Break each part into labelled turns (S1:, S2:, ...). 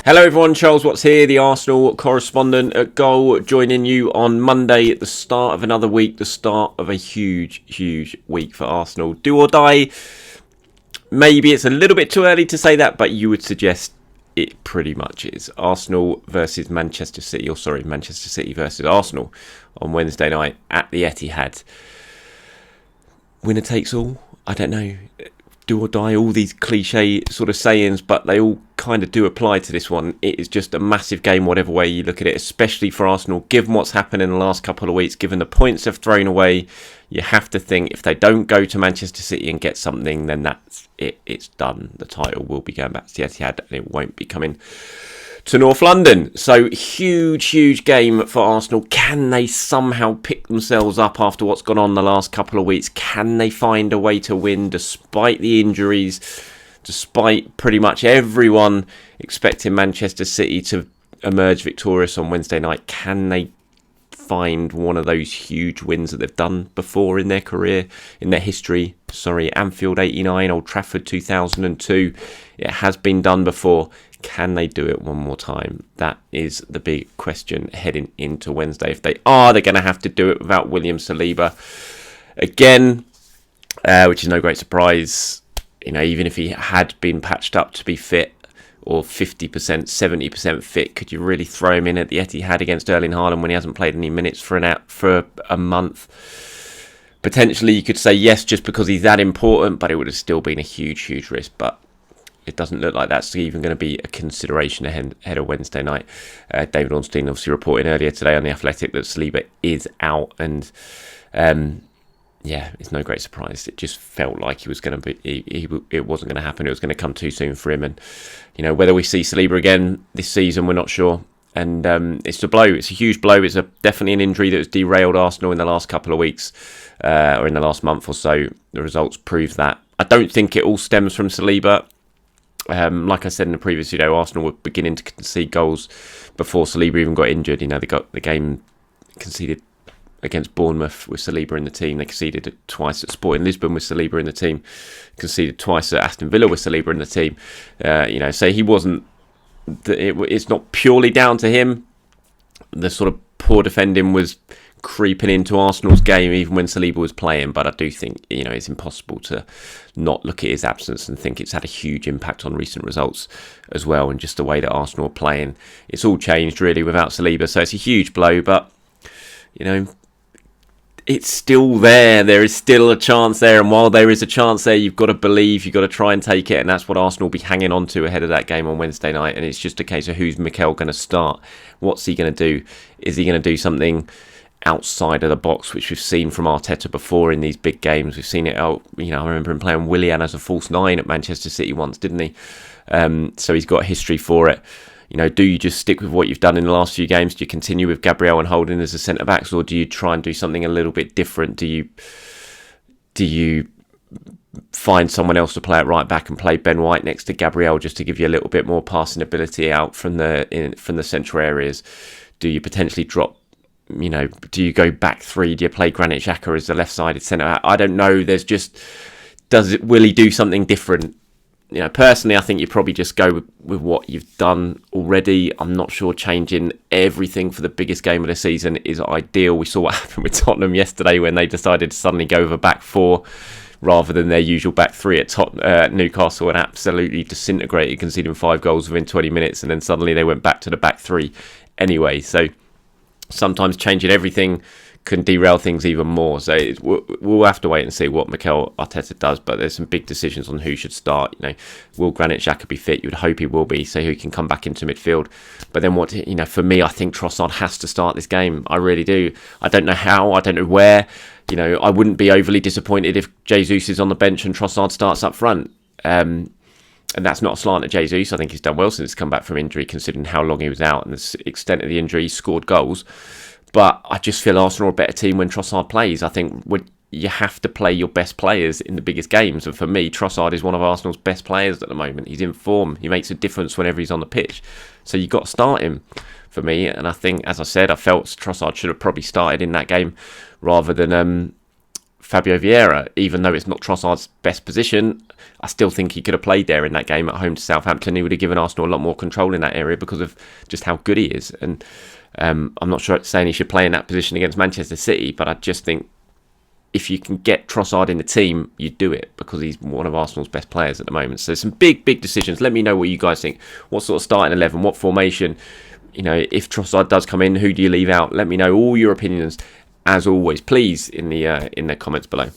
S1: Hello everyone, Charles Watts here, the Arsenal correspondent at Goal, joining you on Monday at the start of another week, the start of a huge week for Arsenal. Do or die? Maybe it's a little bit too early to say that, but you would suggest it pretty much is. Arsenal versus Manchester City, Manchester City versus Arsenal on Wednesday night at the Etihad. Winner takes all? I don't know. Do or die, all these cliche sort of sayings, but they all kind of do apply to this one. It is just a massive game, whatever way you look at it, especially for Arsenal, given what's happened in the last couple of weeks, given the points they've thrown away. You have to think if they don't go to Manchester City and get something, then that's it. It's done. The title will be going back to the Etihad and it won't be coming to North London. So huge game for Arsenal. Can they somehow pick themselves up after what's gone on the last couple of weeks? Can they find a way to win despite the injuries, despite pretty much everyone expecting Manchester City to emerge victorious on Wednesday night? Can they find one of those huge wins that they've done before in their career, in their history? Anfield 89, Old Trafford 2002. It has been done before. Can they do it one more time? That is the big question heading into Wednesday. If they are, they're going to have to do it without William Saliba again, which is no great surprise. You know, even if he had been patched up to be fit or 50%, 70% fit, could you really throw him in at the Etihad against Erling Haaland when he hasn't played any minutes for a month? Potentially, you could say yes, just because he's that important, but it would have still been a huge risk. But it doesn't look like that's even going to be a consideration ahead of Wednesday night. David Ornstein obviously reporting earlier today on The Athletic that Saliba is out, and it's no great surprise. It just felt like he was going to be. It wasn't going to happen. It was going to come too soon for him, and whether we see Saliba again this season, we're not sure. And it's a blow. It's a huge blow. It's definitely an injury that has derailed Arsenal in the last couple of weeks, or in the last month or so. The results prove that. I don't think it all stems from Saliba. Like I said in the previous video, Arsenal were beginning to concede goals before Saliba even got injured. They got the game conceded against Bournemouth with Saliba in the team. They conceded it twice at Sporting Lisbon with Saliba in the team. Conceded twice at Aston Villa with Saliba in the team. So he wasn't. It's not purely down to him. The sort of poor defending was creeping into Arsenal's game even when Saliba was playing, but I do think it's impossible to not look at his absence and think it's had a huge impact on recent results as well, and just the way that Arsenal are playing. It's all changed really without Saliba, so it's a huge blow, but it's still there. There is still a chance there, and while there is a chance there, you've got to believe, you've got to try and take it, and that's what Arsenal will be hanging on to ahead of that game on Wednesday night. And it's just a case of who's Mikel going to start? What's he going to do? Is he going to do something outside of the box, which we've seen from Arteta before in these big games? We've seen it out. I remember him playing Willian as a false nine at Manchester City once, didn't he? So he's got a history for it. Do you just stick with what you've done in the last few games? Do you continue with Gabriel and Holding as the centre backs, or do you try and do something a little bit different? Do you find someone else to play at right back and play Ben White next to Gabriel just to give you a little bit more passing ability out from the central areas? Do you potentially drop? Do you go back three? Do you play Granit Xhaka as the left-sided centre? I don't know. Will he do something different? Personally, I think you probably just go with what you've done already. I'm not sure changing everything for the biggest game of the season is ideal. We saw what happened with Tottenham yesterday when they decided to suddenly go with a back four rather than their usual back three at Newcastle, and absolutely disintegrated, conceding 5 goals within 20 minutes, and then suddenly they went back to the back three anyway. So sometimes changing everything can derail things even more. So we'll have to wait and see what Mikel Arteta does, but there's some big decisions on who should start. Will Granit Xhaka be fit? You would hope he will be, so he can come back into midfield. But then for me, I think Trossard has to start this game. I really do. I don't know how, I don't know where. I wouldn't be overly disappointed if Jesus is on the bench and Trossard starts up front. And that's not a slant at Jesus. I think he's done well since he's come back from injury, considering how long he was out and the extent of the injury. He scored goals. But I just feel Arsenal are a better team when Trossard plays. I think you have to play your best players in the biggest games. And for me, Trossard is one of Arsenal's best players at the moment. He's in form. He makes a difference whenever he's on the pitch. So you've got to start him for me. And I think, as I said, I felt Trossard should have probably started in that game rather than Fabio Vieira, even though it's not Trossard's best position. I still think he could have played there in that game at home to Southampton. He would have given Arsenal a lot more control in that area because of just how good he is. And I'm not sure saying he should play in that position against Manchester City, but I just think if you can get Trossard in the team, you do it because he's one of Arsenal's best players at the moment. So some big decisions. Let me know what you guys think. What sort of starting 11? What formation? If Trossard does come in, who do you leave out? Let me know all your opinions, as always, please, in the comments below.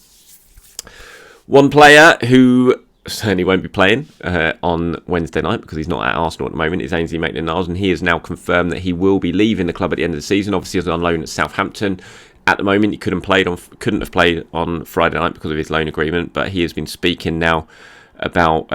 S1: One player who certainly won't be playing on Wednesday night because he's not at Arsenal at the moment is Ainsley Maitland-Niles, and he has now confirmed that he will be leaving the club at the end of the season. Obviously, he's on loan at Southampton. At the moment, he couldn't have played on Friday night because of his loan agreement, but he has been speaking now about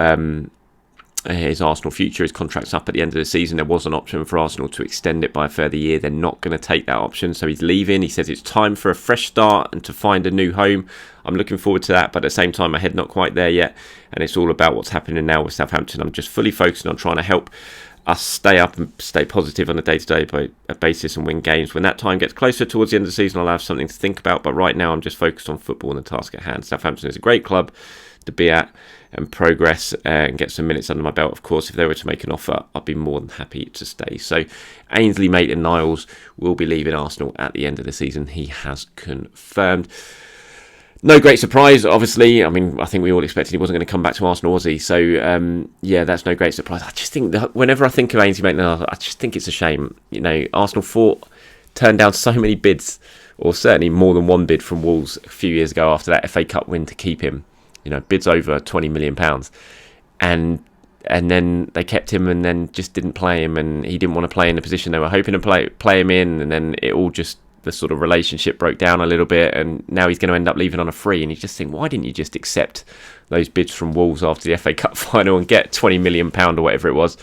S1: his Arsenal future. His contract's up at the end of the season. There was an option for Arsenal to extend it by a further year. They're not going to take that option, so he's leaving. He says it's time for a fresh start and to find a new home. I'm looking forward to that, but at the same time, my head not quite there yet, and it's all about what's happening now with Southampton. I'm just fully focusing on trying to help us stay up and stay positive on a day-to-day basis and win games. When that time gets closer towards the end of the season, I'll have something to think about, but right now I'm just focused on football and the task at hand. Southampton is a great club to be at and progress and get some minutes under my belt. Of course, if they were to make an offer, I'd be more than happy to stay. So Ainsley Maitland-Niles will be leaving Arsenal at the end of the season. He has confirmed. No great surprise, obviously. I mean, I think we all expected he wasn't going to come back to Arsenal, was he? So, yeah, that's no great surprise. I just think that whenever I think of Ainsley Maitland-Niles, I just think it's a shame. Arsenal turned down so many bids, or certainly more than one bid from Wolves a few years ago after that FA Cup win to keep him. Bids over £20 million. And then they kept him and then just didn't play him, and he didn't want to play in the position they were hoping to play him in, and then it all just, the sort of relationship broke down a little bit, and now he's going to end up leaving on a free. And you just think, why didn't you just accept those bids from Wolves after the FA Cup final and get £20 million or whatever it was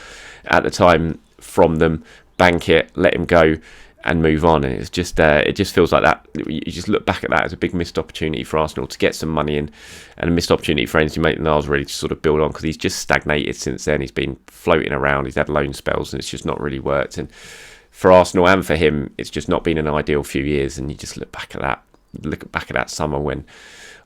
S1: at the time from them, bank it, let him go and move on? And it's just it just feels like that. You just look back at that as a big missed opportunity for Arsenal to get some money in, and a missed opportunity for Ainsley Maitland-Niles really to sort of build on, because he's just stagnated since then. He's been floating around, he's had loan spells, and it's just not really worked. And for Arsenal and for him, it's just not been an ideal few years. And you just look back at that summer when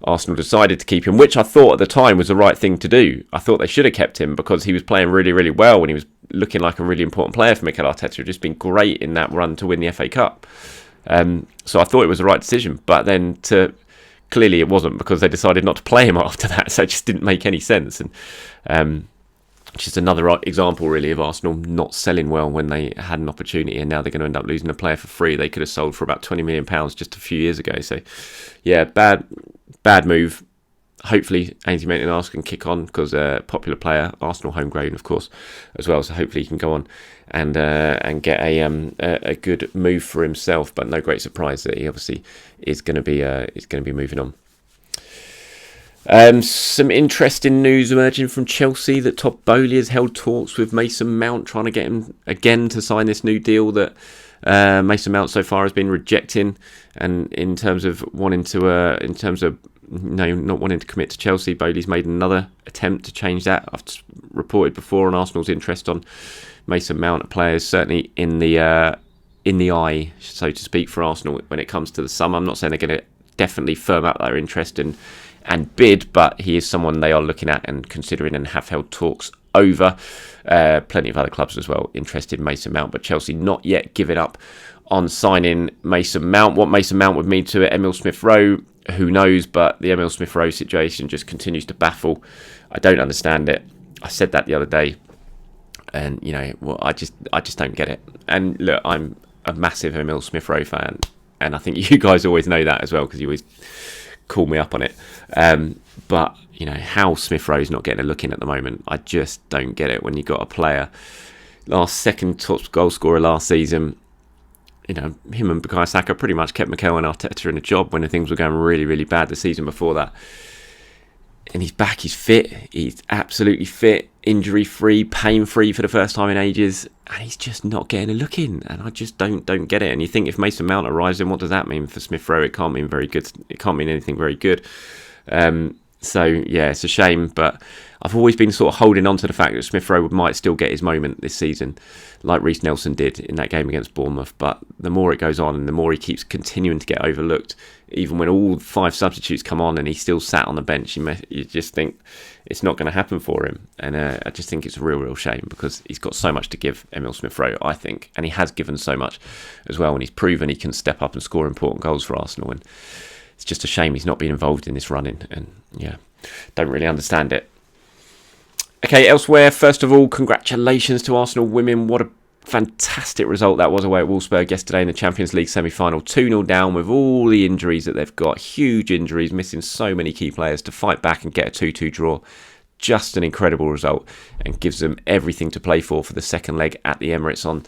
S1: Arsenal decided to keep him, which I thought at the time was the right thing to do. I thought they should have kept him because he was playing really, really well, and he was looking like a really important player for Mikel Arteta. He'd just been great in that run to win the FA Cup. So I thought it was the right decision, but then clearly it wasn't, because they decided not to play him after that, so it just didn't make any sense. And just another example, really, of Arsenal not selling well when they had an opportunity, and now they're going to end up losing a player for free they could have sold for about £20 million just a few years ago. So, yeah, bad move. Hopefully, Ainsley Maitland-Niles can kick on, because a popular player, Arsenal homegrown, of course, as well. So hopefully he can go on and get a good move for himself. But no great surprise that he obviously is going to be moving on. Some interesting news emerging from Chelsea that Todd Boehly has held talks with Mason Mount, trying to get him again to sign this new deal that Mason Mount so far has been rejecting. And in terms of not wanting to commit to Chelsea, Boehly's made another attempt to change that. I've reported before on Arsenal's interest on Mason Mount. Players certainly in the eye, so to speak, for Arsenal when it comes to the summer. I'm not saying they're going to definitely firm up their interest and bid, but he is someone they are looking at and considering and have held talks over. Plenty of other clubs as well interested in Mason Mount, but Chelsea not yet giving up on signing Mason Mount. What Mason Mount would mean to Emile Smith-Rowe, who knows, but the Emile Smith-Rowe situation just continues to baffle. I don't understand it. I said that the other day, and I just don't get it. And look, I'm a massive Emile Smith-Rowe fan, and I think you guys always know that as well, because you always call me up on it. But how Smith-Rowe's not getting a look in at the moment, I just don't get it. When you got a player, second top goal scorer last season, him and Bukayo Saka pretty much kept Mikel and Arteta in a job when things were going really, really bad the season before that. And he's back, he's fit, he's absolutely fit, injury-free, pain-free for the first time in ages, and he's just not getting a look in, and I just don't get it. And you think if Mason Mount arrives, then what does that mean for Smith-Rowe? It can't mean very good. It can't mean anything very good. So, yeah, it's a shame, but I've always been sort of holding on to the fact that Smith Rowe might still get his moment this season, like Reece Nelson did in that game against Bournemouth. But the more it goes on and the more he keeps continuing to get overlooked, even when all 5 substitutes come on and he's still sat on the bench, you just think it's not going to happen for him. And I just think it's a real shame, because he's got so much to give, Emile Smith Rowe, I think. And he has given so much as well, and he's proven he can step up and score important goals for Arsenal. And it's just a shame he's not been involved in this running, and yeah, don't really understand it. Okay, elsewhere, first of all, congratulations to Arsenal women. What a fantastic result that was away at Wolfsburg yesterday in the Champions League semi-final. 2-0 down with all the injuries that they've got, huge injuries, missing so many key players, to fight back and get a 2-2 draw. Just an incredible result, and gives them everything to play for the second leg at the Emirates on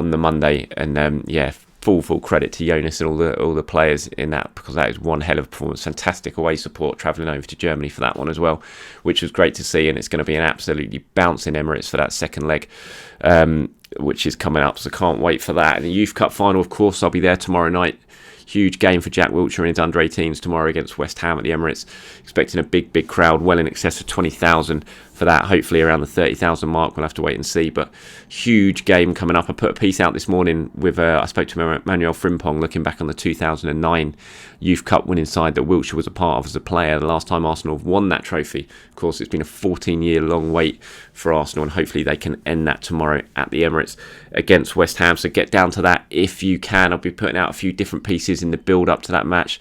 S1: the Monday. And yeah, full credit to Jonas and all the players in that, because that is one hell of a performance. Fantastic away support, travelling over to Germany for that one as well, which was great to see. And it's going to be an absolutely bouncing Emirates for that second leg, which is coming up, so can't wait for that. And the Youth Cup final, of course, I'll be there tomorrow night. Huge game for Jack Wilshere and his under-18s tomorrow against West Ham at the Emirates. Expecting a big crowd, well in excess of 20,000 for that. Hopefully around the 30,000 mark. We'll have to wait and see. But huge game coming up. I put a piece out this morning with, I spoke to Manuel Frimpong, looking back on the 2009 Youth Cup winning side that Wilshere was a part of as a player. The last time Arsenal have won that trophy. Of course, it's been a 14-year long wait for Arsenal, and hopefully they can end that tomorrow at the Emirates against West Ham. So get down to that if you can. I'll be putting out a few different pieces in the build up to that match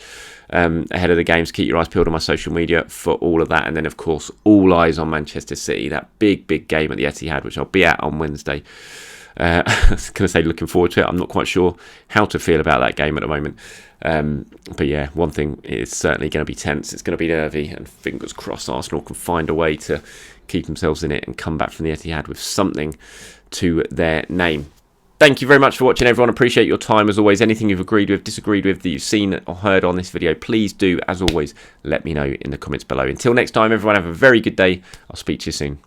S1: ahead of the games. Keep your eyes peeled on my social media for all of that. And then, of course, all eyes on Manchester City, that big game at the Etihad, which I'll be at on Wednesday. I was going to say looking forward to it. I'm not quite sure how to feel about that game at the moment. But yeah, one thing is certainly going to be tense. It's going to be nervy, and fingers crossed Arsenal can find a way to keep themselves in it and come back from the Etihad with something to their name. Thank you very much for watching, everyone. Appreciate your time as always. Anything you've agreed with, disagreed with, that you've seen or heard on this video, please do, as always, let me know in the comments below. Until next time, everyone, have a very good day. I'll speak to you soon.